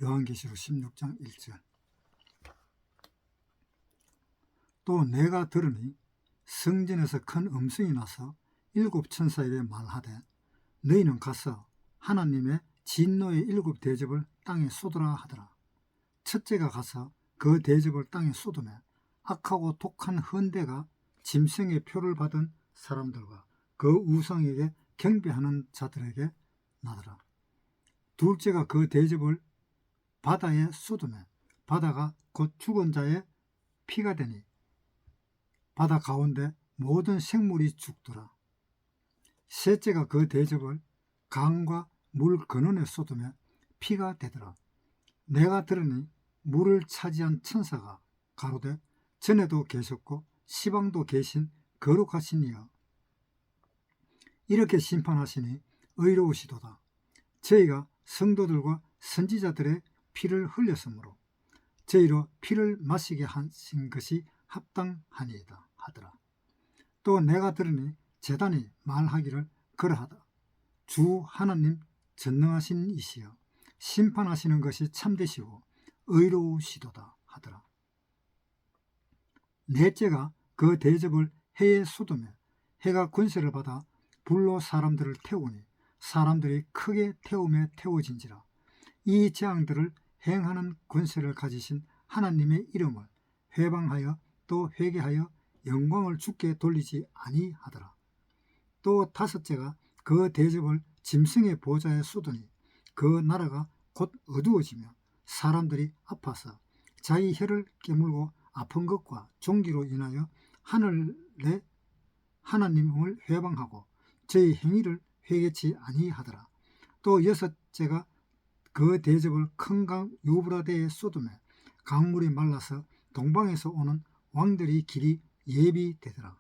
요한계시록 16장 1절. 또 내가 들으니 성전에서 큰 음성이 나서 일곱 천사에게 말하되 너희는 가서 하나님의 진노의 일곱 대접을 땅에 쏟으라 하더라. 첫째가 가서 그 대접을 땅에 쏟으며 악하고 독한 헌대가 짐승의 표를 받은 사람들과 그 우상에게 경배하는 자들에게 나더라. 둘째가 그 대접을 바다에 쏟으며 바다가 곧 죽은 자의 피가 되니 바다 가운데 모든 생물이 죽더라. 셋째가 그 대접을 강과 물 근원에 쏟으며 피가 되더라. 내가 들으니 물을 차지한 천사가 가로되 전에도 계셨고 시방도 계신 거룩하신 이여 이렇게 심판하시니 의로우시도다. 저희가 성도들과 선지자들의 피를 흘렸으므로 저희로 피를 마시게 하신 것이 합당하니이다 하더라. 또 내가 들으니 제단이 말하기를 그러하다. 주 하나님 전능하신 이시여 심판하시는 것이 참되시고 의로우시도다 하더라. 넷째가 그 대접을 해에 쏟으며 해가 권세를 받아 불로 사람들을 태우니 사람들이 크게 태우며 태워진지라. 이 재앙들을 행하는 권세를 가지신 하나님의 이름을 회방하여 또 회개하여 영광을 주께 돌리지 아니하더라. 또 다섯째가 그 대접을 짐승의 보좌에 쏟으니 그 나라가 곧 어두워지며 사람들이 아파서 자기 혀를 깨물고 아픈 것과 종기로 인하여 하늘의 하나님을 회방하고 저희 행위를 회개치 아니하더라. 또 여섯째가 그 대접을 큰 강 유브라데에 쏟으며 강물이 말라서 동방에서 오는 왕들이 길이 예비되더라.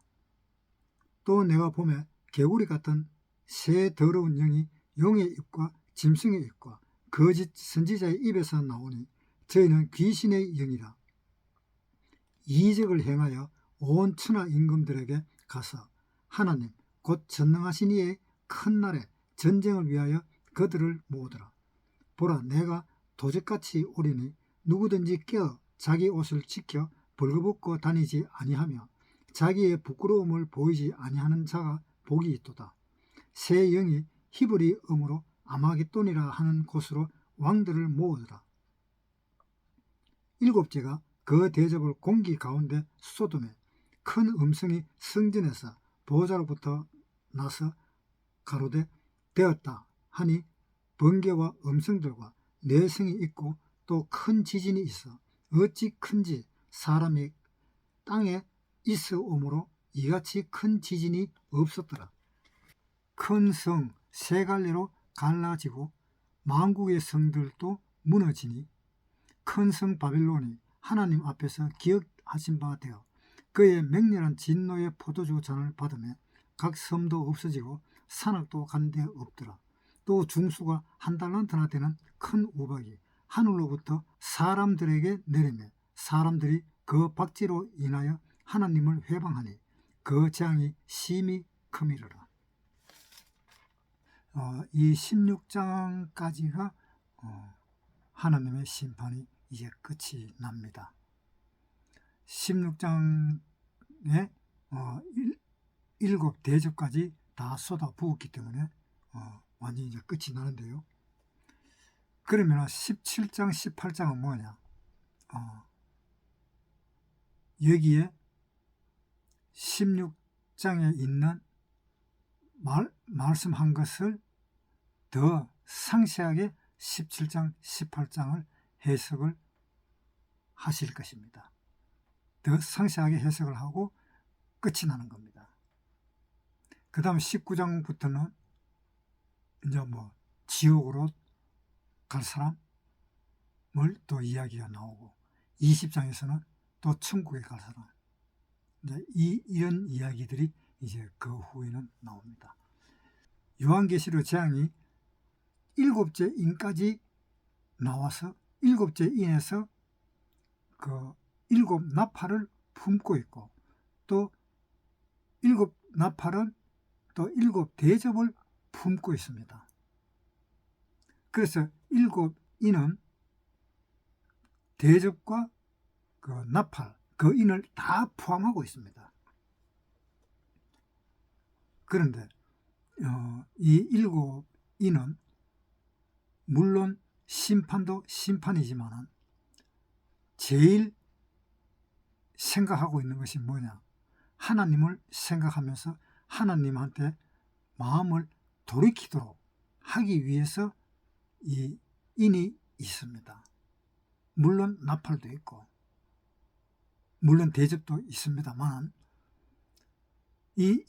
또 내가 보매 개구리 같은 새 더러운 영이 용의 입과 짐승의 입과 거짓 선지자의 입에서 나오니 저희는 귀신의 영이라. 이적을 행하여 온 천하 임금들에게 가서 하나님 곧 전능하신 이의 큰 날에 전쟁을 위하여 그들을 모으더라. 보라 내가 도적같이 오리니 누구든지 깨어 자기 옷을 지켜 벌거벗고 다니지 아니하며 자기의 부끄러움을 보이지 아니하는 자가 복이 있도다. 새 영이 히브리 음으로 아마겟돈이라 하는 곳으로 왕들을 모으더라. 일곱째가 그 대접을 공기 가운데 쏟으며 큰 음성이 성전에서 보좌로부터 나서 가로되 되었다 하니 번개와 음성들과 내성이 있고 또 큰 지진이 있어 어찌 큰지 사람이 땅에 있어오므로 이같이 큰 지진이 없었더라. 큰 성 세 갈래로 갈라지고 만국의 성들도 무너지니 큰 성 바빌론이 하나님 앞에서 기억하신 바 되어 그의 맹렬한 진노의 포도주 잔을 받으며 각 섬도 없어지고 산악도 간 데 없더라. 또 중수가 한 달란트나 되는 큰 우박이 하늘로부터 사람들에게 내리며 사람들이 그 박지로 인하여 하나님을 회방하니 그 재앙이 심히 크미르라. 이 16장까지가 하나님의 심판이 이제 끝이 납니다. 16장에 일곱 대접까지 다 쏟아 부었기 때문에 완전히 이제 끝이 나는데요. 그러면 17장, 18장은 뭐냐? 여기에 16장에 있는 말씀한 것을 더 상세하게 17장, 18장을 해석을 하실 것입니다. 더 상세하게 해석을 하고 끝이 나는 겁니다. 그 다음 19장부터는 이제 지옥으로 갈 사람을 또 이야기가 나오고 20장에서는 또 천국에 갈 사람 이제 이런 이야기들이 이제 그 후에는 나옵니다. 요한계시록 재앙이 일곱째 인까지 나와서 일곱째 인에서 그 일곱 나팔을 품고 있고 또 일곱 나팔은 또 일곱 대접을 품고 있습니다. 그래서 일곱 인은 대접과 그 나팔, 그 인을 다 포함하고 있습니다. 그런데 이 7인은 물론 심판도 심판이지만 제일 생각하고 있는 것이 뭐냐? 하나님을 생각하면서 하나님한테 마음을 돌이키도록 하기 위해서 이 인이 있습니다. 물론 나팔도 있고 물론 대접도 있습니다만 이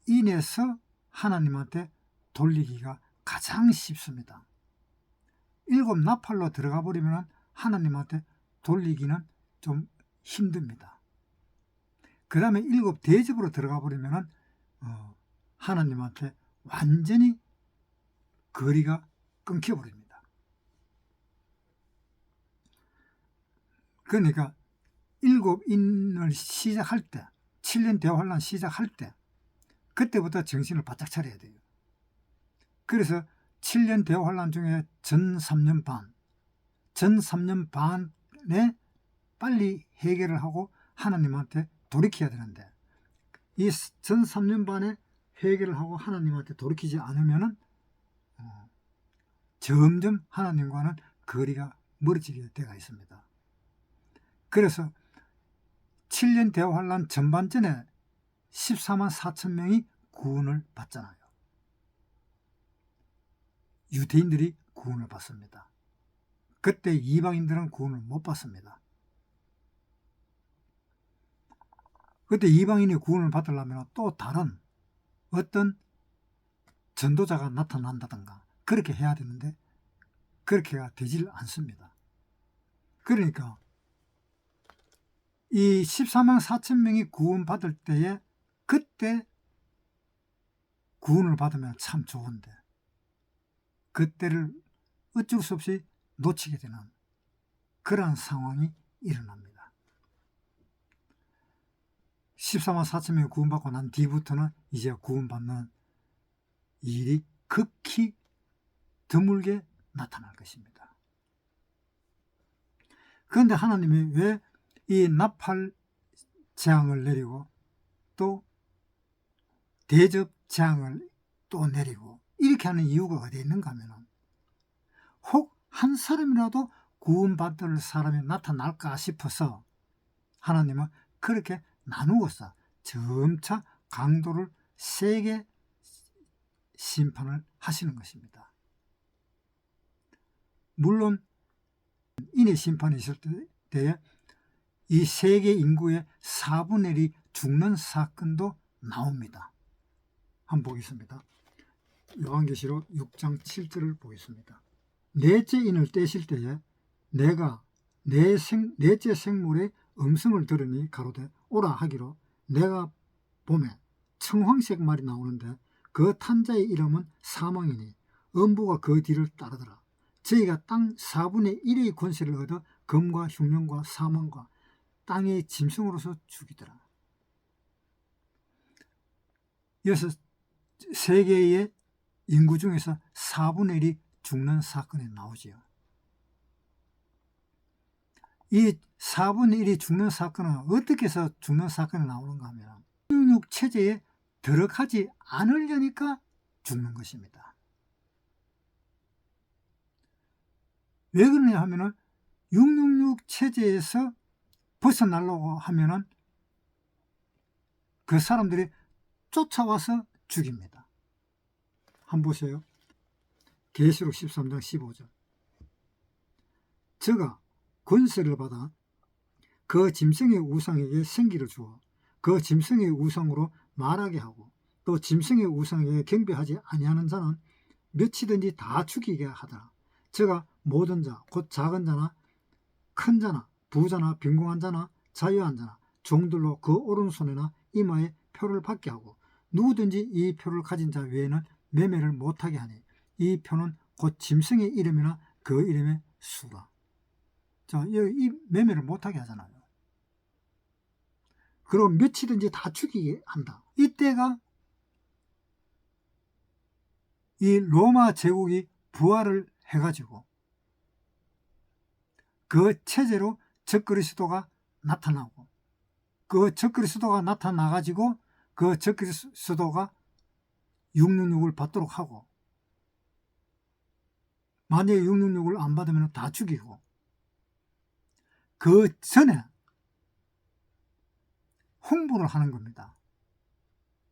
7인에서 하나님한테 돌리기가 가장 쉽습니다. 7 나팔로 들어가 버리면 하나님한테 돌리기는 좀 힘듭니다. 그 다음에 7 대접으로 들어가 버리면 하나님한테 완전히 거리가 끊겨버립니다. 그러니까 7인을 시작할 때, 7년 대환란 시작할 때 그때부터 정신을 바짝 차려야 돼요. 그래서 7년 대환란 중에 전 3년 반에 빨리 해결을 하고 하나님한테 돌이켜야 되는데 이 전 3년 반에 해결을 하고 하나님한테 돌이키지 않으면 점점 하나님과는 거리가 멀어지게 되어 있습니다. 그래서 7년 대환란 전반전에 14만 4천 명이 구원을 받잖아요. 유대인들이 구원을 받습니다. 그때 이방인들은 구원을 못 받습니다. 그때 이방인이 구원을 받으려면 또 다른 어떤 전도자가 나타난다든가 그렇게 해야 되는데 그렇게가 되질 않습니다. 그러니까 이 14만 4천 명이 구원받을 때에 그때 구원을 받으면 참 좋은데 그때를 어쩔 수 없이 놓치게 되는 그러한 상황이 일어납니다. 14만 4천 명이 구원받고 난 뒤부터는 이제 구원받는 일이 극히 드물게 나타날 것입니다. 그런데 하나님이 왜 이 나팔 재앙을 내리고 또 대접 재앙을 또 내리고 이렇게 하는 이유가 어디 있는가 하면 혹 한 사람이라도 구원받을 사람이 나타날까 싶어서 하나님은 그렇게 나누어서 점차 강도를 세게 심판을 하시는 것입니다. 물론 인의 심판이 있을 때에 이 세계 인구의 4분의 1이 죽는 사건도 나옵니다. 한번 보겠습니다. 요한계시록 6장 7절을 보겠습니다. 넷째 인을 떼실 때에 내가 넷째 생물의 음성을 들으니 가로되 오라 하기로 내가 봄에 청황색 말이 나오는데 그 탄자의 이름은 사망이니 음부가 그 뒤를 따르더라. 저희가 땅 4분의 1의 권세를 얻어 검과 흉년과 사망과 땅의 짐승으로서 죽이더라. 여기서 세계의 인구 중에서 4분의 1이 죽는 사건이 나오지요. 이 4분의 1이 죽는 사건은 어떻게 해서 죽는 사건이 나오는가 하면 666 체제에 들어가지 않으려니까 죽는 것입니다. 왜 그러냐 하면은 666 체제에서 벗어나려고 하면은 그 사람들이 쫓아와서 죽입니다. 한번 보세요. 계시록 13장 15절. 저가 권세를 받아 그 짐승의 우상에게 생기를 주어 그 짐승의 우상으로 말하게 하고 또 짐승의 우상에게 경배하지 아니하는 자는 몇이든지 다 죽이게 하더라. 저가 모든 자, 곧 작은 자나 큰 자나 부자나 빈궁한 자나 자유한 자나 종들로 그 오른손이나 이마에 표를 받게 하고 누구든지 이 표를 가진 자 외에는 매매를 못하게 하니 이 표는 곧 짐승의 이름이나 그 이름의 수라. 자, 이 매매를 못하게 하잖아요. 그리고 몇이든지 다 죽이게 한다. 이때가 이 로마 제국이 부활을 해가지고 그 체제로 적그리스도가 나타나고, 그 적그리스도가 나타나 가지고 그 적그리스도가 666을 받도록 하고, 만약에 666을 안 받으면 다 죽이고, 그 전에 홍보를 하는 겁니다.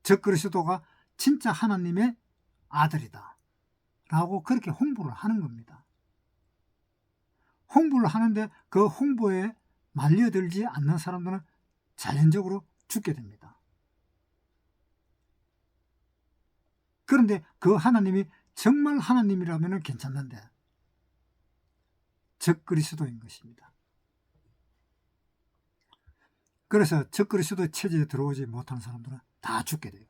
적그리스도가 진짜 하나님의 아들이다 라고 그렇게 홍보를 하는 겁니다. 홍보를 하는데 그 홍보에 말려들지 않는 사람들은 자연적으로 죽게 됩니다. 그런데 그 하나님이 정말 하나님이라면 괜찮는데 적그리스도인 것입니다. 그래서 적그리스도 체제에 들어오지 못하는 사람들은 다 죽게 돼요.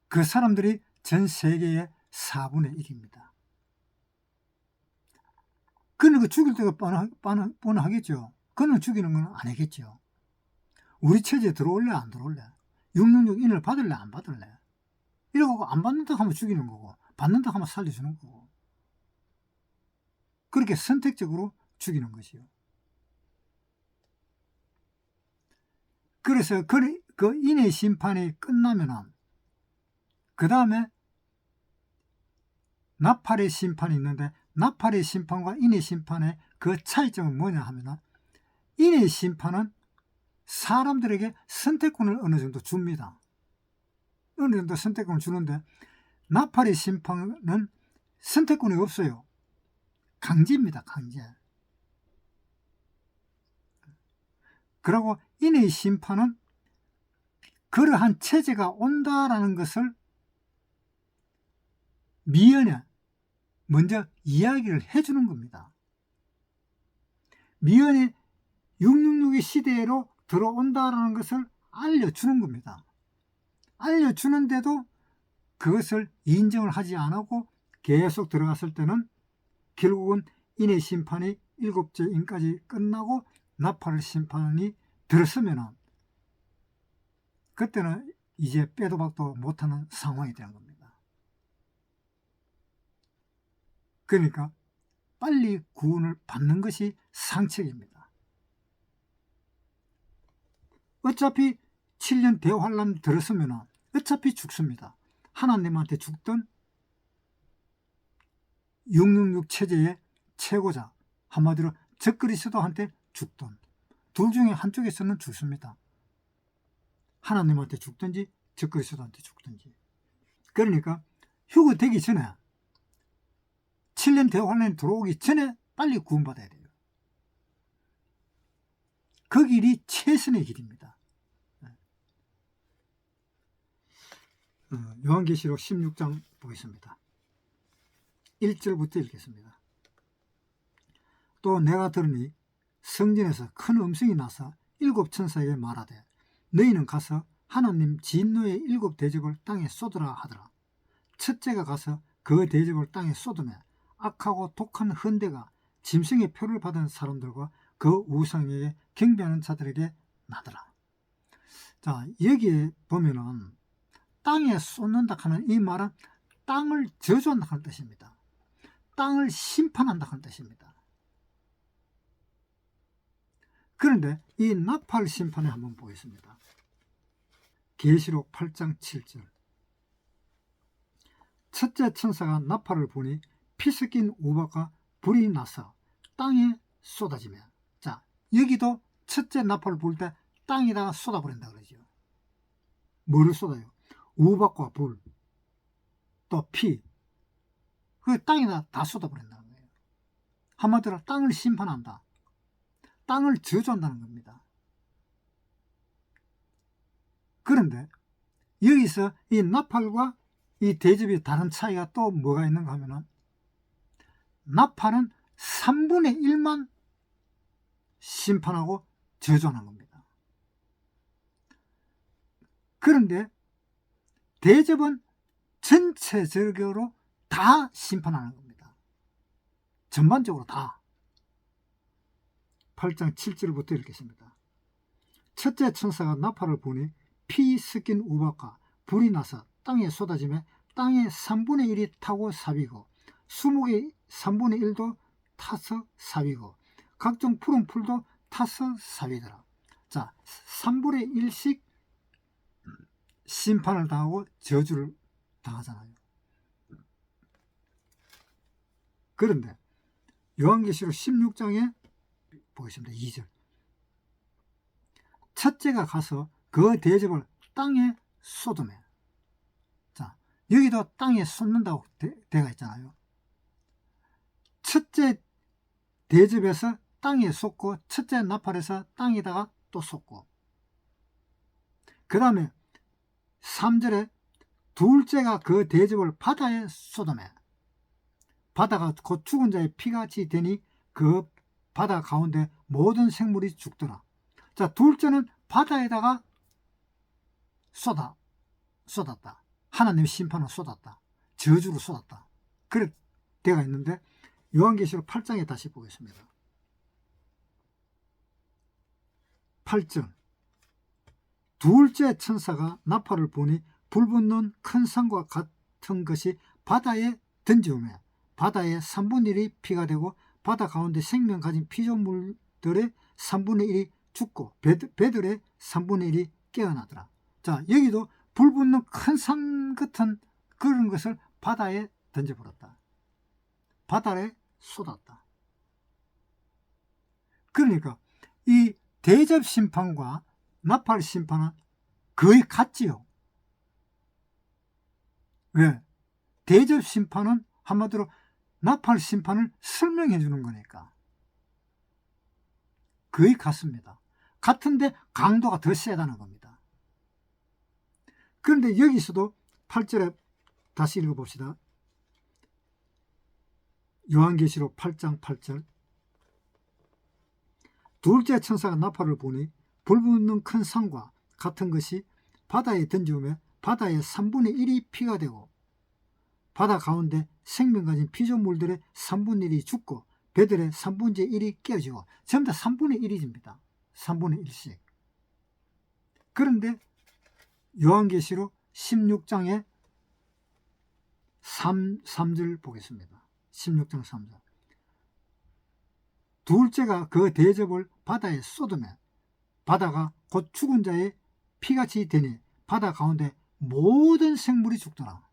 그 사람들이 전 세계의 4분의 1입니다. 그는 죽일 때가 뻔하겠죠. 그는 죽이는 건 아니겠죠. 우리 체제에 들어올래 안 들어올래? 666 인을 받을래 안 받을래? 이러고 안 받는다 하면 죽이는 거고, 받는다 하면 살려주는 거고, 그렇게 선택적으로 죽이는 것이요. 그래서 그 인의 심판이 끝나면은 그 다음에 나팔의 심판이 있는데, 나팔의 심판과 인의 심판의 그 차이점은 뭐냐 하면은, 인의 심판은 사람들에게 선택권을 어느 정도 줍니다. 어느 정도 선택권을 주는데, 나팔의 심판은 선택권이 없어요. 강제입니다. 강제. 그리고 인의 심판은 그러한 체제가 온다라는 것을 미연에 먼저 이야기를 해주는 겁니다. 미연에 666의 시대로 들어온다라는 것을 알려주는 겁니다. 알려주는데도 그것을 인정을 하지 않고 계속 들어갔을 때는 결국은 인의 심판이 7째 인까지 끝나고 나팔 심판이 들었으면 그때는 이제 빼도 박도 못하는 상황이 되는 겁니다. 그러니까 빨리 구원을 받는 것이 상책입니다. 어차피 7년 대환란 들었으면 어차피 죽습니다. 하나님한테 죽든 666 체제의 최고자, 한마디로 적그리스도한테 죽든 둘 중에 한쪽에서는 죽습니다. 하나님한테 죽든지 적그리스도한테 죽든지. 그러니까 휴거되기 전에, 7년 대환란이 들어오기 전에 빨리 구원받아야 돼요. 그 길이 최선의 길입니다. 요한계시록 16장 보겠습니다. 1절부터 읽겠습니다. 또 내가 들으니 성전에서 큰 음성이 나서 7 천사에게 말하되, 너희는 가서 하나님 진노의 7 대접을 땅에 쏟으라 하더라. 첫째가 가서 그 대접을 땅에 쏟으며 악하고 독한 헌대가 짐승의 표를 받은 사람들과 그 우상에게 경배하는 자들에게 나더라. 자, 여기에 보면은 땅에 쏟는다 하는 이 말은 땅을 저주한다 하는 뜻입니다. 땅을 심판한다 하는 뜻입니다. 그런데 이 나팔 심판을 한번 보겠습니다. 계시록 8장 7절. 첫째 천사가 나팔을 보니 피 섞인 우박과 불이 나서 땅에 쏟아지며, 자, 여기도 첫째 나팔을 불 때 땅에다가 쏟아버린다 그러죠. 뭐를 쏟아요? 우박과 불, 또 피, 그 땅에다 다 쏟아버린다는 거예요. 한마디로 땅을 심판한다, 땅을 저주한다는 겁니다. 그런데 여기서 이 나팔과 이 대접이 다른 차이가 또 뭐가 있는가 하면은, 나팔은 3분의 1만 심판하고 저주하는 겁니다. 그런데 대접은 전체적으로 다 심판하는 겁니다. 전반적으로 다. 8장 7절부터 읽겠습니다. 첫째 천사가 나팔을 보니 피 섞인 우박과 불이 나서 땅에 쏟아지며 땅의 3분의 1이 타고 삽이고 수목의 3분의 1도 타서 사위고 각종 푸른 풀도 타서 사위더라. 자, 3분의 1씩 심판을 당하고 저주를 당하잖아요. 그런데 요한계시록 16장에 보겠습니다. 2절. 첫째가 가서 그 대접을 땅에 쏟으며. 자, 여기도 땅에 쏟는다고 되어 있잖아요. 첫째 대접에서 땅에 쏟고, 첫째 나팔에서 땅에다가 또 쏟고, 그 다음에 3절에 둘째가 그 대접을 바다에 쏟으며, 바다가 곧 죽은 자의 피같이 되니 그 바다 가운데 모든 생물이 죽더라. 자, 둘째는 바다에다가 쏟았다. 하나님의 심판을 쏟았다. 저주를 쏟았다. 그렇게 되어 있는데 요한계시록 8장에 다시 보겠습니다. 8절. 둘째 천사가 나팔을 부니 불붙는 큰 산과 같은 것이 바다에 던지우며 바다의 3분의 1이 피가 되고 바다 가운데 생명 가진 피조물들의 3분의 1이 죽고 배들의 3분의 1이 깨어나더라. 자, 여기도 불붙는 큰 산 같은 그런 것을 바다에 던져버렸다. 바다에 쏟았다. 그러니까 이 대접 심판과 나팔 심판은 거의 같지요. 왜? 대접 심판은 한마디로 나팔 심판을 설명해 주는 거니까. 거의 같습니다. 같은데 강도가 더 세다는 겁니다. 그런데 여기서도 8절에 다시 읽어봅시다. 요한계시록 8장 8절. 둘째 천사가 나팔을 부니 불붙는 큰 산과 같은 것이 바다에 던지우며 바다의 3분의 1이 피가 되고 바다 가운데 생명 가진 피조물들의 3분의 1이 죽고 배들의 3분의 1이 깨어지고 전부 다 3분의 1이집니다. 3분의 1씩. 그런데 요한계시록 16장에 3절 보겠습니다. 16장 3절. 둘째가 그 대접을 바다에 쏟으며 바다가 곧 죽은 자의 피같이 되니 바다 가운데 모든 생물이 죽더라.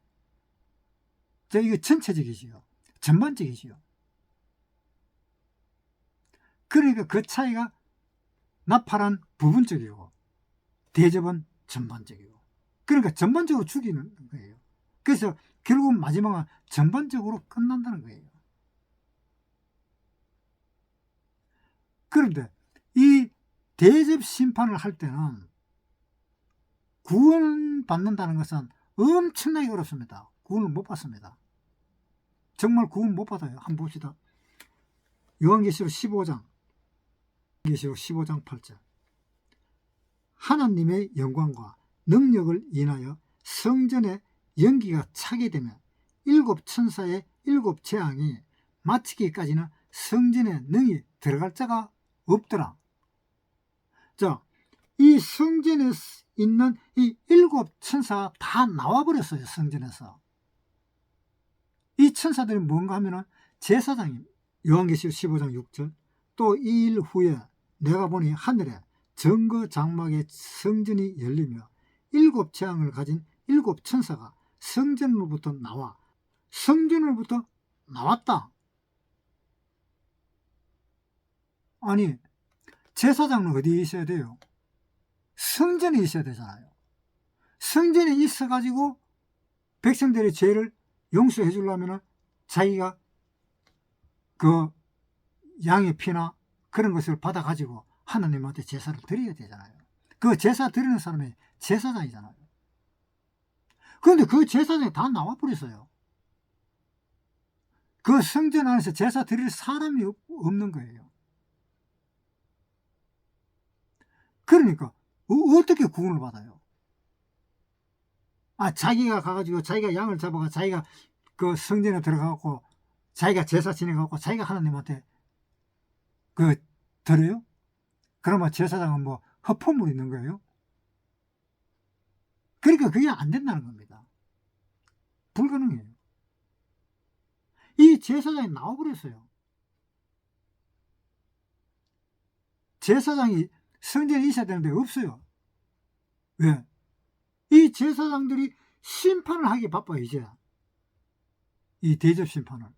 자, 이거 전체적이지요. 전반적이지요. 그러니까 그 차이가 나팔은 부분적이고 대접은 전반적이고, 그러니까 전반적으로 죽이는 거예요. 그래서 결국 마지막은 전반적으로 끝난다는 거예요. 그런데 이 대접 심판을 할 때는 구원받는다는 것은 엄청나게 어렵습니다. 구원을 못 받습니다. 정말 구원 못 받아요. 한번 봅시다. 요한계시록 15장 8절. 하나님의 영광과 능력을 인하여 성전에 연기가 차게 되면 일곱 천사의 일곱 재앙이 마치기까지는 성전에 능히 들어갈 자가 없더라. 자, 이 성전에 있는 이 일곱 천사가 다 나와버렸어요. 성전에서. 이 천사들이 뭔가 하면은 제사장입니다. 요한계시록 15장 6절. 또 2일 후에 내가 보니 하늘에 정거 장막의 성전이 열리며 일곱 재앙을 가진 일곱 천사가 성전으로부터 나왔다. 아니, 제사장은 어디에 있어야 돼요? 성전에 있어야 되잖아요. 성전에 있어가지고 백성들의 죄를 용서해 주려면 자기가 그 양의 피나 그런 것을 받아가지고 하나님한테 제사를 드려야 되잖아요. 그 제사 드리는 사람이 제사장이잖아요. 그런데 그 제사장이 다 나와버렸어요. 그 성전 안에서 제사 드릴 사람이 없는 거예요. 그러니까 어떻게 구원을 받아요? 자기가 가가지고 자기가 양을 잡아가 자기가 그 성전에 들어가고 자기가 제사 지내갖고 자기가 하나님한테 드려요? 그러면 제사장은 뭐 허포물이 있는 거예요? 그러니까 그게 안 된다는 겁니다. 불가능해요. 이 제사장이 나와버렸어요. 제사장이 성전에 있어야 되는데 없어요. 왜? 이 제사장들이 심판을 하기 바빠요, 이제. 이 대접 심판을.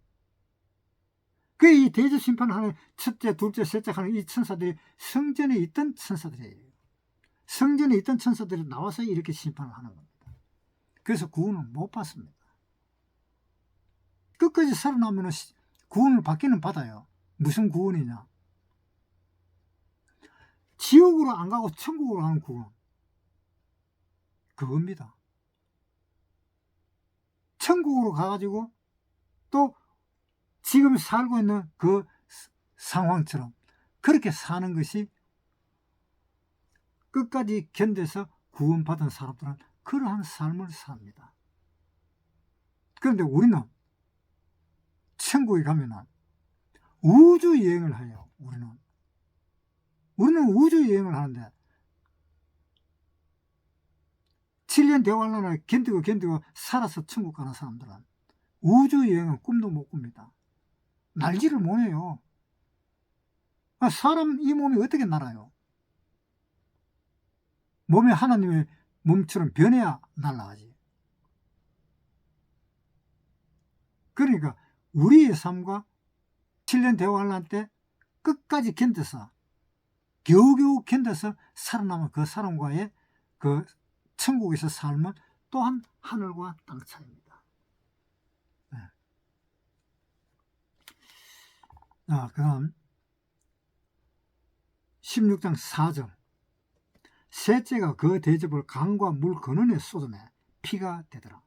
이 대접 심판을 하는 첫째, 둘째, 셋째 하는 이 천사들이 성전에 있던 천사들이에요. 성전에 있던 천사들이 나와서 이렇게 심판을 하는 겁니다. 그래서 구원을 못 받습니다. 끝까지 살아나면 구원을 받기는 받아요. 무슨 구원이냐? 지옥으로 안 가고 천국으로 가는 구원. 그겁니다. 천국으로 가가지고 또 지금 살고 있는 그 상황처럼 그렇게 사는 것이 끝까지 견뎌서 구원받은 사람들은 그러한 삶을 삽니다. 그런데 우리는 천국에 가면은 우주 여행을 해요. 우리는 우주 여행을 하는데 7년 대환란을 견디고 살아서 천국 가는 사람들은 우주 여행은 꿈도 못 꿉니다. 날지를 못해요. 사람 이 몸이 어떻게 날아요? 몸이 하나님의 몸처럼 변해야 날아가지. 그러니까 우리의 삶과 7년 대환란 때 끝까지 견뎌서 겨우겨우 견뎌서 살아남은 그 사람과의 그 천국에서 삶은 또한 하늘과 땅 차이입니다. 네. 그럼 16장 4절 셋째가 그 대접을 강과 물 근원에 쏟으매 피가 되더라.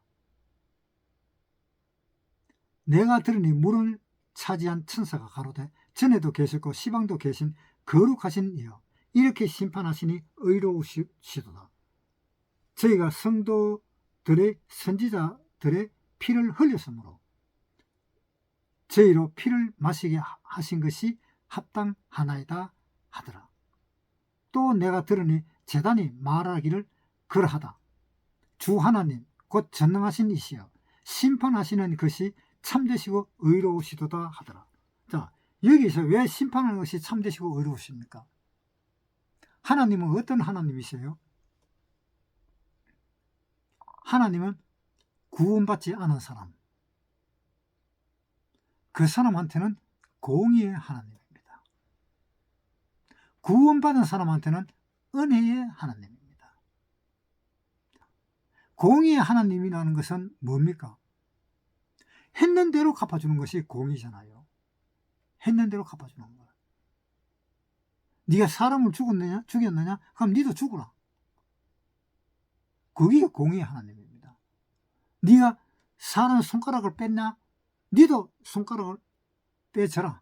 내가 들으니 물을 차지한 천사가 가로되 전에도 계셨고 시방도 계신 거룩하신 이여 이렇게 심판하시니 의로우시도다. 저희가 성도들의 선지자들의 피를 흘렸으므로 저희로 피를 마시게 하신 것이 합당하나이다 하더라. 또 내가 들으니 제단이 말하기를 그러하다. 주 하나님 곧 전능하신 이시여 심판하시는 것이 참되시고 의로우시도다 하더라. 자, 여기서 왜 심판하는 것이 참되시고 의로우십니까? 하나님은 어떤 하나님이세요? 하나님은 구원받지 않은 사람, 그 사람한테는 공의의 하나님입니다. 구원받은 사람한테는 은혜의 하나님입니다. 공의의 하나님이라는 것은 뭡니까? 했는 대로 갚아주는 것이 공의잖아요. 했는 대로 갚아주는 거야. 네가 사람을 죽였느냐? 그럼 니도 죽어라. 그게 공의의 하나님입니다. 네가 사람 손가락을 뺐냐? 니도 손가락을 빼줘라.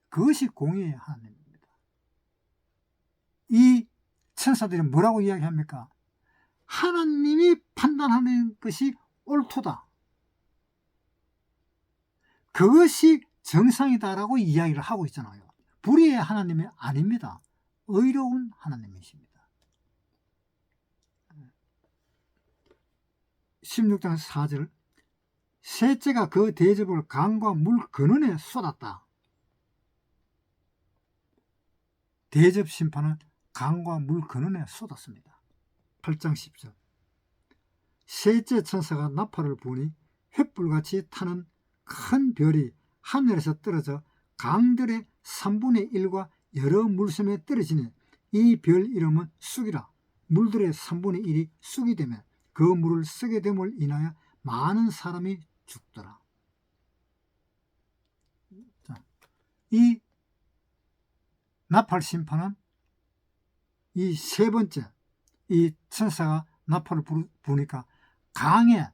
그것이 공의의 하나님입니다. 이 천사들이 뭐라고 이야기합니까? 하나님이 판단하는 것이 옳도다. 그것이 정상이다라고 이야기를 하고 있잖아요. 불의의 하나님이 아닙니다. 의로운 하나님이십니다. 16장 4절 셋째가 그 대접을 강과 물 근원에 쏟았다. 대접 심판은 강과 물 근원에 쏟았습니다. 8장 10절 셋째 천사가 나팔을 부으니 횃불같이 타는 큰 별이 하늘에서 떨어져 강들의 3분의 1과 여러 물섬에 떨어지니 이 별 이름은 쑥이라. 물들의 3분의 1이 쑥이 되면 그 물을 쓰게 됨을 인하여 많은 사람이 죽더라. 자, 이 나팔 심판은 이 세 번째 이 천사가 나팔을 부니까 강에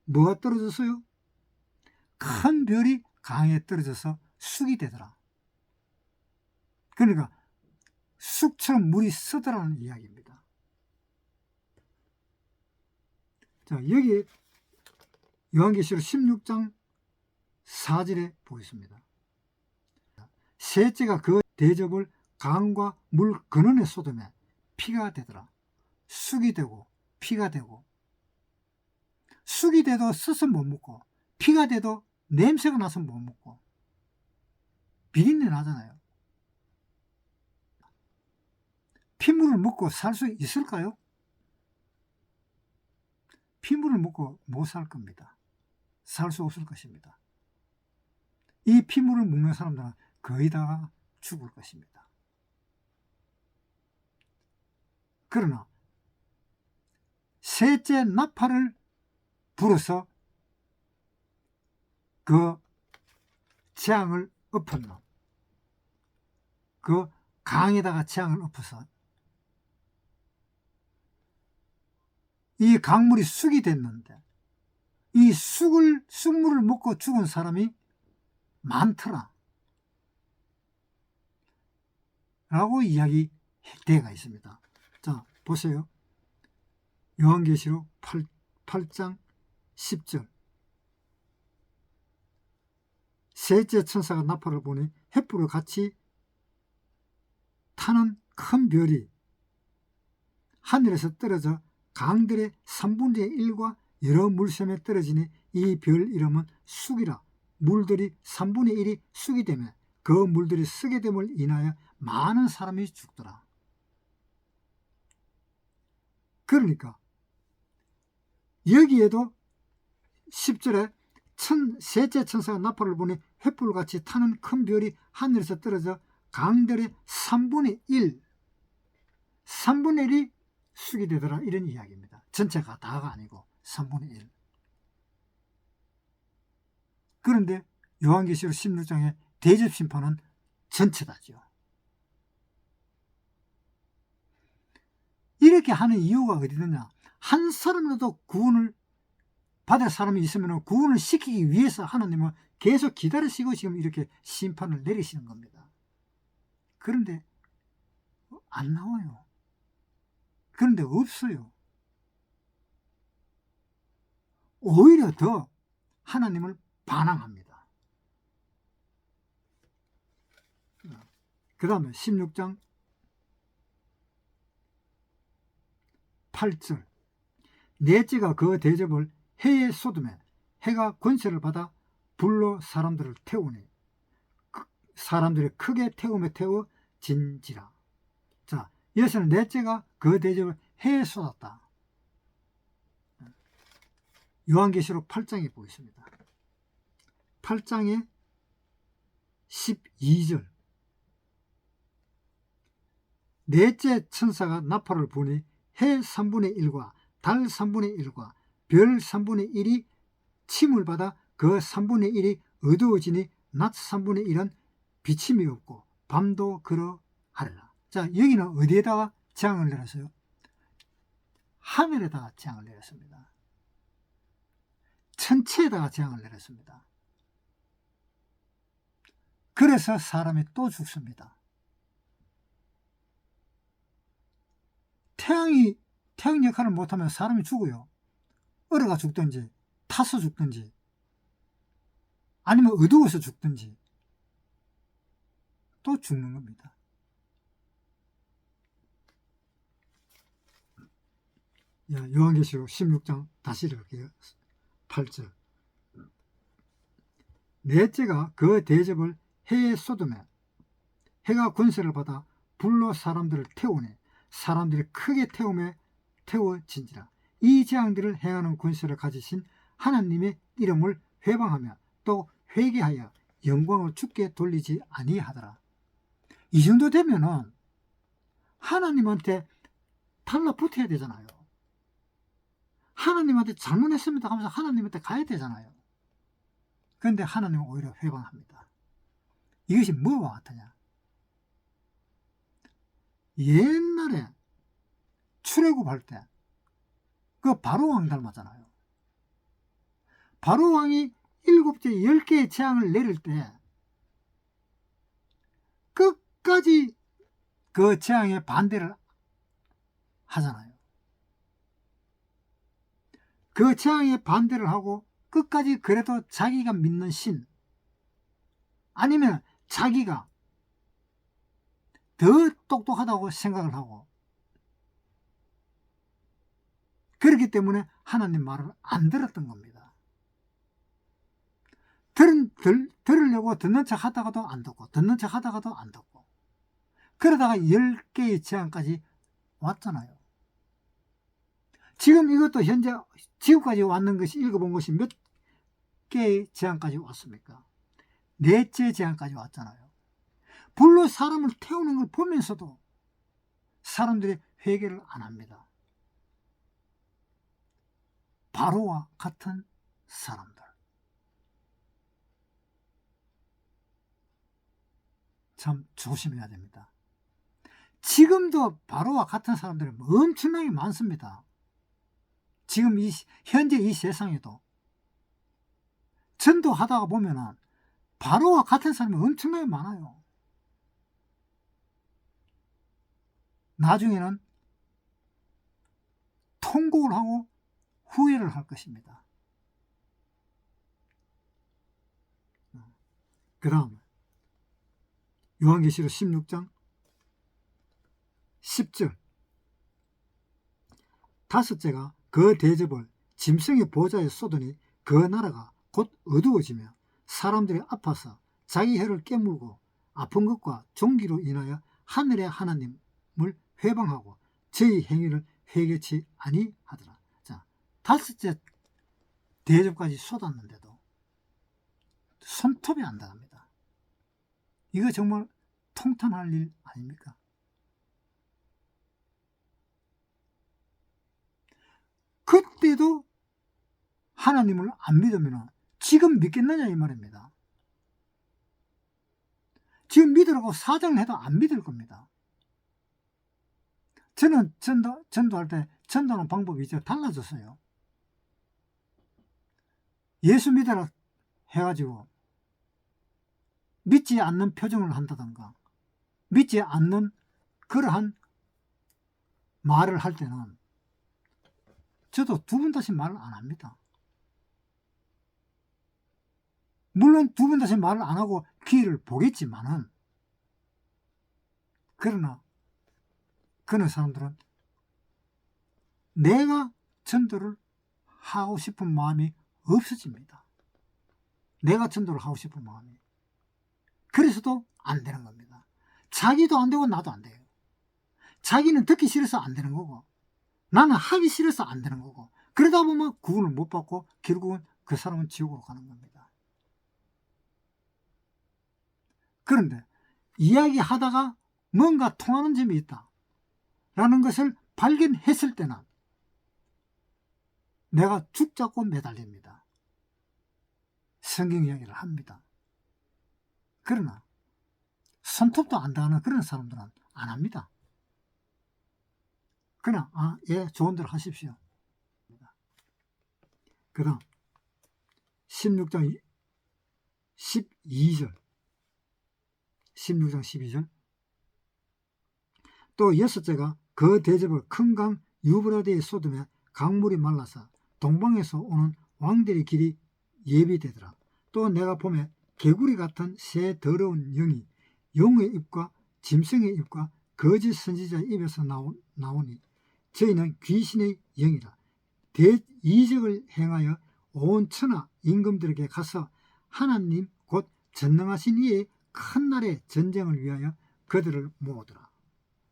뭐가 떨어졌어요? 큰 별이 강에 떨어져서 쑥이 되더라. 그러니까 쑥처럼 물이 쓰더라는 이야기입니다. 자, 여기 요한계시록 16장 4절에 보겠습니다. 셋째가 그 대접을 강과 물 근원에 쏟으며 피가 되더라. 쑥이 되고 피가 되고, 쑥이 돼도 써서 못 먹고 피가 돼도 냄새가 나서 못 먹고 비린내 나잖아요. 피물을 먹고 살 수 있을까요? 피물을 먹고 못 살 겁니다. 살 수 없을 것입니다. 이 피물을 먹는 사람들은 거의 다 죽을 것입니다. 그러나 셋째 나팔을 불어서 그 재앙을 엎은 놈, 그 강에다가 재앙을 엎어서 이 강물이 쑥이 됐는데 이 쑥물을 먹고 죽은 사람이 많더라 라고 이야기되어 있습니다. 자, 보세요. 요한계시록 8장 10절. 셋째 천사가 나팔을 보니 횃불을 같이 타는 큰 별이 하늘에서 떨어져 강들의 3분의 1과 여러 물샘에 떨어지니 이 별 이름은 쑥이라. 물들이 3분의 1이 쑥이 되면 그 물들이 쓰게 됨을 인하여 많은 사람이 죽더라. 그러니까 여기에도 10절에 셋째 천사가 나팔을 보니 횃불같이 타는 큰 별이 하늘에서 떨어져 강들의 3분의 1, 3분의 1이 쑥이 되더라, 이런 이야기입니다. 전체가 다가 아니고 3분의 1. 그런데 요한계시록 16장의 대접심판은 전체다죠. 이렇게 하는 이유가 어디 있느냐? 한 사람이라도 구원을 받을 사람이 있으면 구원을 시키기 위해서 하나님은 계속 기다리시고 지금 이렇게 심판을 내리시는 겁니다. 그런데 안 나와요. 그런데 없어요. 오히려 더 하나님을 반항합니다. 그 다음에 16장 8절. 넷째가 그 대접을 해에 쏟으며 해가 권세를 받아 불로 사람들을 태우니 사람들이 크게 태우며 태워진지라. 자, 여기서는 넷째가 그 대접을 해에 쏟았다. 요한계시록 8장에 보겠습니다. 8장에 12절. 넷째 천사가 나팔을 부니 해 3분의 1과 달 3분의 1과 별 3분의 1이 침을 받아 그 3분의 1이 어두워지니 낮 3분의 1은 비침이 없고 밤도 그러하리라. 자, 여기는 어디에다가 재앙을 내렸어요? 하늘에다가 재앙을 내렸습니다. 천체에다가 재앙을 내렸습니다. 그래서 사람이 또 죽습니다. 태양 역할을 못하면 사람이 죽어요. 얼어가 죽든지 타서 죽든지 아니면 어두워서 죽든지 또 죽는 겁니다. 요한계시록 16장 다시 읽을게요. 8절. 넷째가 그 대접을 해에 쏟으며 해가 권세를 받아 불로 사람들을 태우니 사람들이 크게 태워진지라. 이 재앙들을 행하는 권세를 가지신 하나님의 이름을 회방하며 또 회개하여 영광을 주께 돌리지 아니하더라. 이 정도 되면은 하나님한테 달라붙어야 되잖아요. 하나님한테 잘못했습니다 하면서 하나님한테 가야 되잖아요. 그런데 하나님은 오히려 회방합니다. 이것이 뭐와 같으냐? 옛날에 출애굽할 때 그 바로왕 닮았잖아요. 바로왕이 7째 10개의 재앙을 내릴 때 끝까지 그 재앙에 반대를 하잖아요. 그 재앙에 반대를 하고 끝까지 그래도 자기가 믿는 신 아니면 자기가 더 똑똑하다고 생각을 하고 그렇기 때문에 하나님 말을 안 들었던 겁니다. 들으려고 듣는 척 하다가도 안 듣고 듣는 척 하다가도 안 듣고 그러다가 10개의 재앙까지 왔잖아요. 지금 이것도 현재 지구까지 왔는 것이, 읽어본 것이 몇 개의 재앙까지 왔습니까? 4째 재앙까지 왔잖아요. 불로 사람을 태우는 걸 보면서도 사람들이 회개를 안 합니다. 바로와 같은 사람들. 참 조심해야 됩니다. 지금도 바로와 같은 사람들이 엄청나게 많습니다. 지금 현재 이 세상에도 전도하다가 보면은 바로와 같은 사람이 엄청나게 많아요. 나중에는 통곡을 하고 후회를 할 것입니다. 그 다음 요한계시록 16장 10절. 다섯째가 그 대접을 짐승의 보좌에 쏟으니 그 나라가 곧 어두워지며 사람들이 아파서 자기 혀를 깨물고 아픈 것과 종기로 인하여 하늘의 하나님을 회방하고 저희 행위를 회개치 아니하더라. 자, 다섯째 대접까지 쏟았는데도 손톱이 안 닿습니다. 이거 정말 통탄할 일 아닙니까? 그때도 하나님을 안 믿으면 지금 믿겠느냐 이 말입니다. 지금 믿으라고 사정을 해도 안 믿을 겁니다. 저는 전도할 때 전도하는 방법이 이제 달라졌어요. 예수 믿어라 해가지고 믿지 않는 표정을 한다던가 믿지 않는 그러한 말을 할 때는 저도 두 번 다시 말을 안 합니다. 물론 두 번 다시 말을 안 하고 기회를 보겠지만은, 그러나 그런 사람들은 내가 전도를 하고 싶은 마음이 없어집니다. 내가 전도를 하고 싶은 마음이. 그래서도 안 되는 겁니다. 자기도 안 되고 나도 안 돼요. 자기는 듣기 싫어서 안 되는 거고 나는 하기 싫어서 안 되는 거고, 그러다 보면 구원을 못 받고 결국은 그 사람은 지옥으로 가는 겁니다. 그런데 이야기하다가 뭔가 통하는 점이 있다 라는 것을 발견했을 때는 내가 죽 잡고 매달립니다. 성경 이야기를 합니다. 그러나 손톱도 안 닿는 그런 사람들은 안 합니다. 그냥 예, 좋은 대로 하십시오. 그 다음 16장 12절 16장 12절. 또 여섯째가 그 대접을 큰 강 유브라데에 쏟으며 강물이 말라서 동방에서 오는 왕들의 길이 예비되더라. 또 내가 보매 개구리 같은 새 더러운 영이 용의 입과 짐승의 입과 거짓 선지자의 입에서 나오니 저희는 귀신의 영이라. 대이적을 행하여 온 천하 임금들에게 가서 하나님 곧 전능하신 이의 큰 날의 전쟁을 위하여 그들을 모으더라.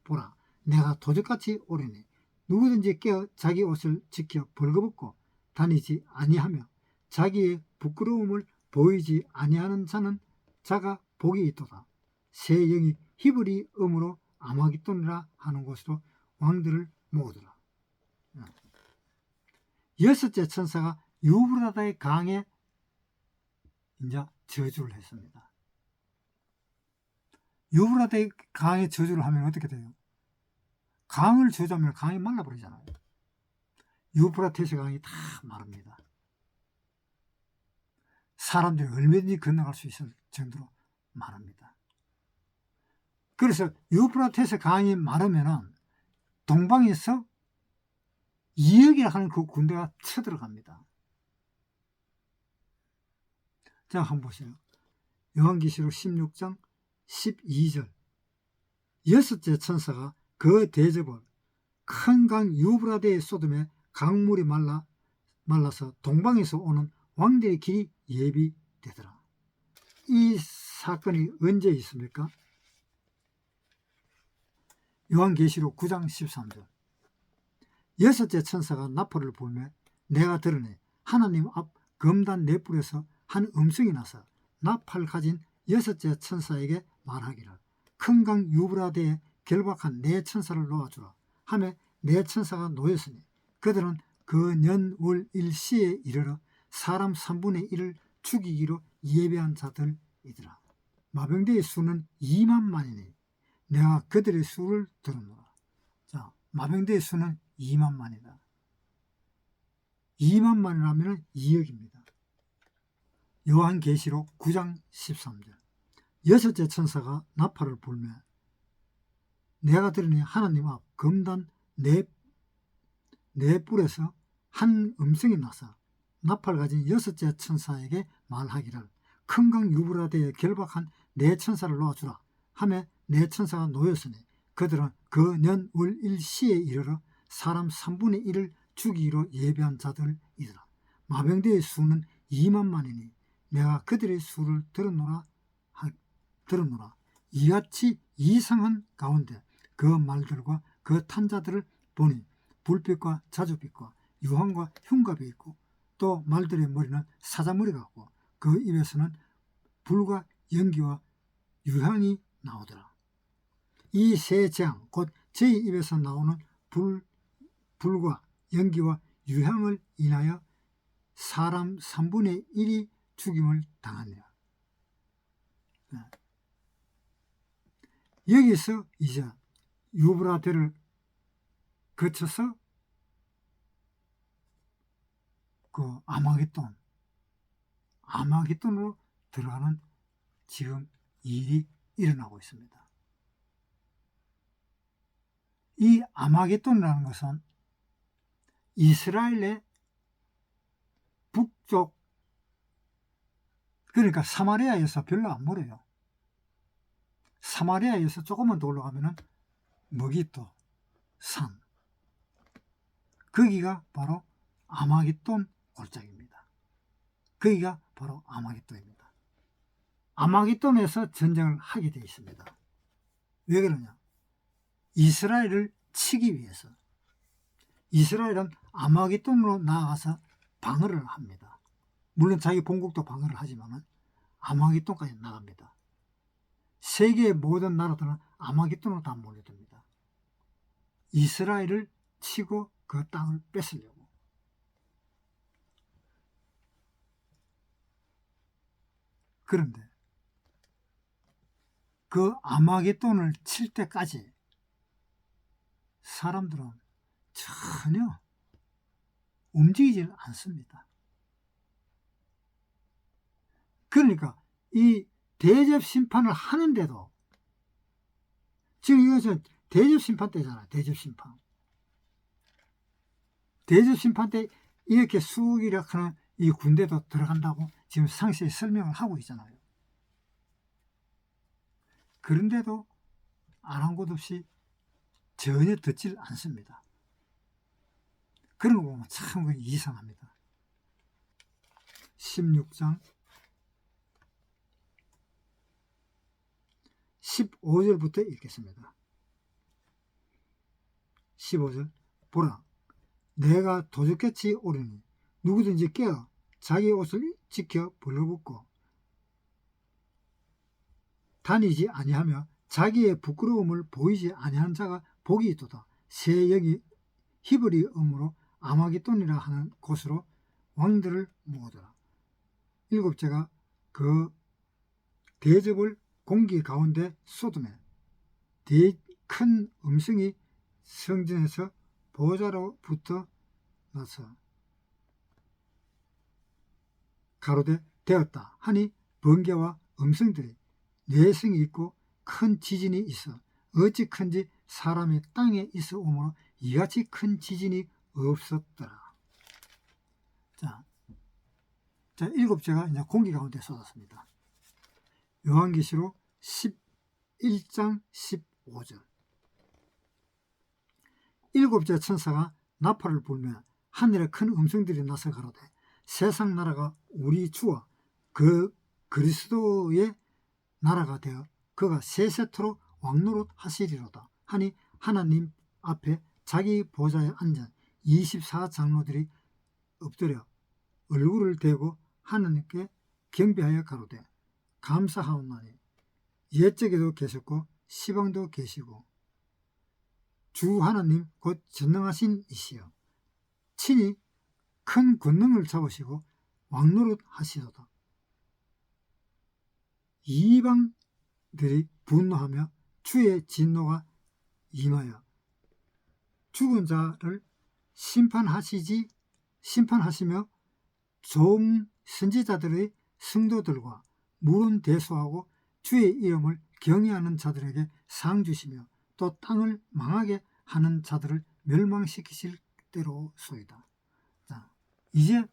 보라, 내가 도적같이 오리니 누구든지 깨어 자기 옷을 지켜 벌거벗고 다니지 아니하며 자기의 부끄러움을 보이지 아니하는 자는 자가 복이 있도다. 새 영이 히브리 음으로 아마겟돈이라 하는 곳으로 왕들을 모으더라. 여섯째 천사가 유브라다의 강에 이제 저주를 했습니다. 유브라다의 강에 저주를 하면 어떻게 돼요? 강을 저주하면 강이 말라버리잖아요. 유브라테스 강이 다 마릅니다. 사람들이 얼마든지 건너갈 수 있을 정도로 마릅니다. 그래서 유브라테스 강이 마르면은 동방에서 2억이라 하는 그 군대가 쳐들어갑니다. 자, 한번 보세요. 요한계시록 16장 12절. 여섯째 천사가 그 대접을 큰 강 유브라데에 쏟으며 강물이 말라서 동방에서 오는 왕들의 길이 예비되더라. 이 사건이 언제 있습니까? 요한계시록 9장 13절. 여섯째 천사가 나팔을 불며 내가 들으니 하나님 앞 검단 네 뿔에서 한 음성이 나서 나팔 가진 여섯째 천사에게 말하기를 큰 강 유브라데에 결박한 네 천사를 놓아주라 하며 네 천사가 놓였으니 그들은 그 년 월 일시에 이르러 사람 3분의 1을 죽이기로 예배한 자들이더라. 마병대의 수는 2만만이니 내가 그들의 수를 들었노라. 자, 마병대의 수는 2만만이다. 2만만이라면 2억입니다. 요한계시록 9장 13절. 여섯째 천사가 나팔을 불며 내가 들으니 하나님 앞 검단 네 뿔에서 한 음성이 나서 나팔 가진 여섯째 천사에게 말하기를 큰 강 유브라데에 결박한 네 천사를 놓아주라 하며 네 천사가 놓였으니 그들은 그 년 월 일시에 이르러 사람 3분의 1을 죽이기로 예배한 자들이더라. 마병대의 수는 2만만이니 내가 그들의 수를 들었노라. 이같이 이상한 가운데 그 말들과 그 탄자들을 보니 불빛과 자주빛과 유황과 흉갑이 있고 또 말들의 머리는 사자머리 같고 그 입에서는 불과 연기와 유향이 나오더라. 이 세 재앙 곧 저희 입에서 나오는 불과 연기와 유향을 인하여 사람 3분의 1이 죽임을 당하니라. 여기서 이제 유브라데를 거쳐서 그 아마겟돈으로 들어가는 지금 일이 일어나고 있습니다. 이 아마겟돈이라는 것은 이스라엘의 북쪽, 그러니까 사마리아에서 별로 안 멀어요. 사마리아에서 조금만 더 올라가면은 머기또 산, 거기가 바로 아마겟돈 골짜기입니다. 거기가 바로 아마겟돈입니다. 아마겟돈에서 전쟁을 하게 되어 있습니다. 왜 그러냐? 이스라엘을 치기 위해서. 이스라엘은 아마겟돈으로 나아가서 방어를 합니다. 물론 자기 본국도 방어를 하지만 아마겟돈까지 나갑니다. 세계의 모든 나라들은 아마겟돈으로 다 몰려듭니다. 이스라엘을 치고 그 땅을 뺏으려고. 그런데 그 아마겟돈을 칠 때까지 사람들은 전혀 움직이질 않습니다. 그러니까 이 대접 심판을 하는데도 지금 이것은 대접 심판 때잖아요. 대접 심판. 대접 심판 때 이렇게 수기력 하는 이 군대도 들어간다고 지금 상세히 설명을 하고 있잖아요. 그런데도 아랑곳 없이 전혀 듣질 않습니다. 그런 거 보면 참 이상합니다. 16장 15절부터 읽겠습니다. 15절. 보라, 내가 도적같이 오르니 누구든지 깨어 자기 옷을 지켜 벌러붙고 다니지 아니하며 자기의 부끄러움을 보이지 아니하는 자가 복이 있도다. 새 여기 히브리 음으로 아마겟돈이라 하는 곳으로 왕들을 모으더라. 일곱째가 그 대접을 공기 가운데 쏟으며 큰 음성이 성전에서 보좌로부터 나서 가로되 되었다 하니 번개와 음성들이 내성이 있고 큰 지진이 있어 어찌 큰지 사람이 땅에 있어 오므로 이같이 큰 지진이 없었더라. 자, 일곱째가 이제 공기 가운데 쏟았습니다. 요한계시록 11장 15절. 일곱째 천사가 나팔을 불며 하늘에 큰 음성들이 나서 가로되 세상 나라가 우리 주와 그 그리스도의 나라가 되어 그가 세세토록 왕노릇 하시리로다 하니 하나님 앞에 자기 보좌에 앉은 24장로들이 엎드려 얼굴을 대고 하나님께 경배하여 가로되 감사하옵나니 옛적에도 계셨고 시방도 계시고 주 하나님 곧 전능하신 이시여 친히 큰 권능을 잡으시고 왕노릇 하시도다. 이방들이 분노하며 주의 진노가 임하여 죽은 자를 심판하시며 좋은 선지자들의 성도들과 물은 대수하고 주의 이름을 경외하는 자들에게 상 주시며 또 땅을 망하게 하는 자들을 멸망시키실 때로소이다. 자, 이제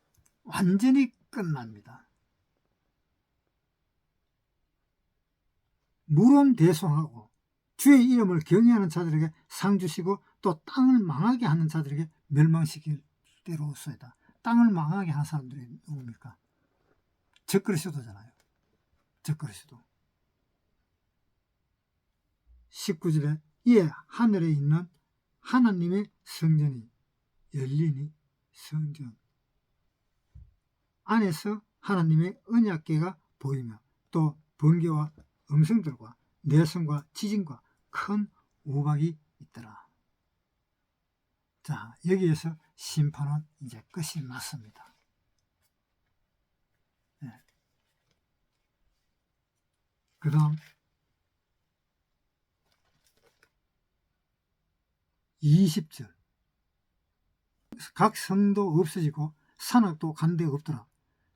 완전히 끝납니다. 물은 대송하고 주의 이름을 경외하는 자들에게 상 주시고 또 땅을 망하게 하는 자들에게 멸망시킬 때로소이다. 땅을 망하게 하는 사람들이 누굽니까? 적그리스도잖아요. 적그리스도. 19절에 이에 하늘에 있는 하나님의 성전이 열리니 성전 안에서 하나님의 언약궤가 보이며 또 번개와 음성들과 내성과 지진과 큰 우박이 있더라. 자, 여기에서 심판은 이제 끝이 났습니다. 네. 그 다음 20절 각 성도 없어지고 산악도 간데 없더라.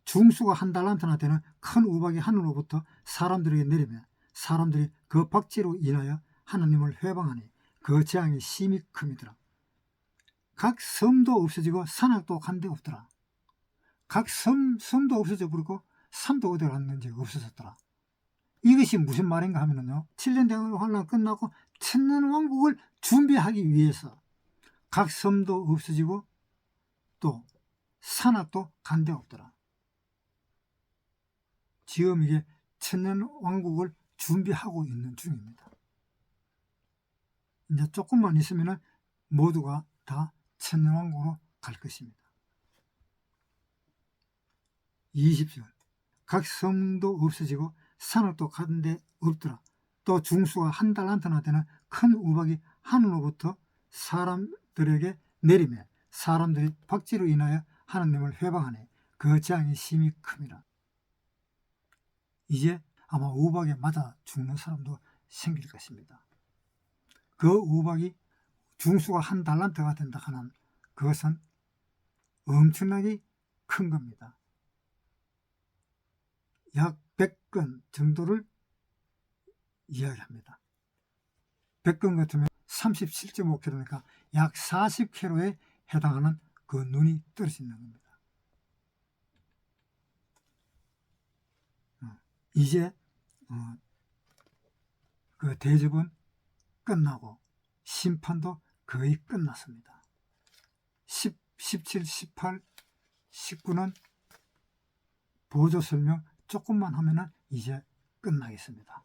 중수가 한 달란트나 되는 큰 우박이 하늘로부터 사람들에게 내리며 사람들이 그 박지로 인하여 하나님을 회방하니 그 재앙이 심히 큼이더라. 각 섬도 없어지고 산악도 간데 없더라. 각 섬도 없어져 버리고 산도 어디 갔는지 없어졌더라. 이것이 무슨 말인가 하면요, 7년 대왕 환란 끝나고 천년왕국을 준비하기 위해서 각 섬도 없어지고 또 산악도 간데 없더라. 지금 이게 천년왕국을 준비하고 있는 중입니다. 이제 조금만 있으면 모두가 다 천년왕국으로 갈 것입니다. 20절 각 섬도 없어지고 산악도 가는데 없더라. 또 중수가 한 달란트나 되는 큰 우박이 하늘로부터 사람들에게 내리며 사람들이 박지로 인하여 하나님을 회방하니 그 재앙이 심히 큼이라. 이제 아마 우박에 맞아 죽는 사람도 생길 것입니다. 그 우박이 중수가 한 달란트가 된다 하는 그것은 엄청나게 큰 겁니다. 약 100건 정도를 이야기합니다. 100건 같으면 37.5km니까 약 40km에 해당하는 그 눈이 떨어지는 겁니다. 이제 그 대접은 끝나고 심판도 거의 끝났습니다. 17, 18, 19는 보조 설명 조금만 하면 이제 끝나겠습니다.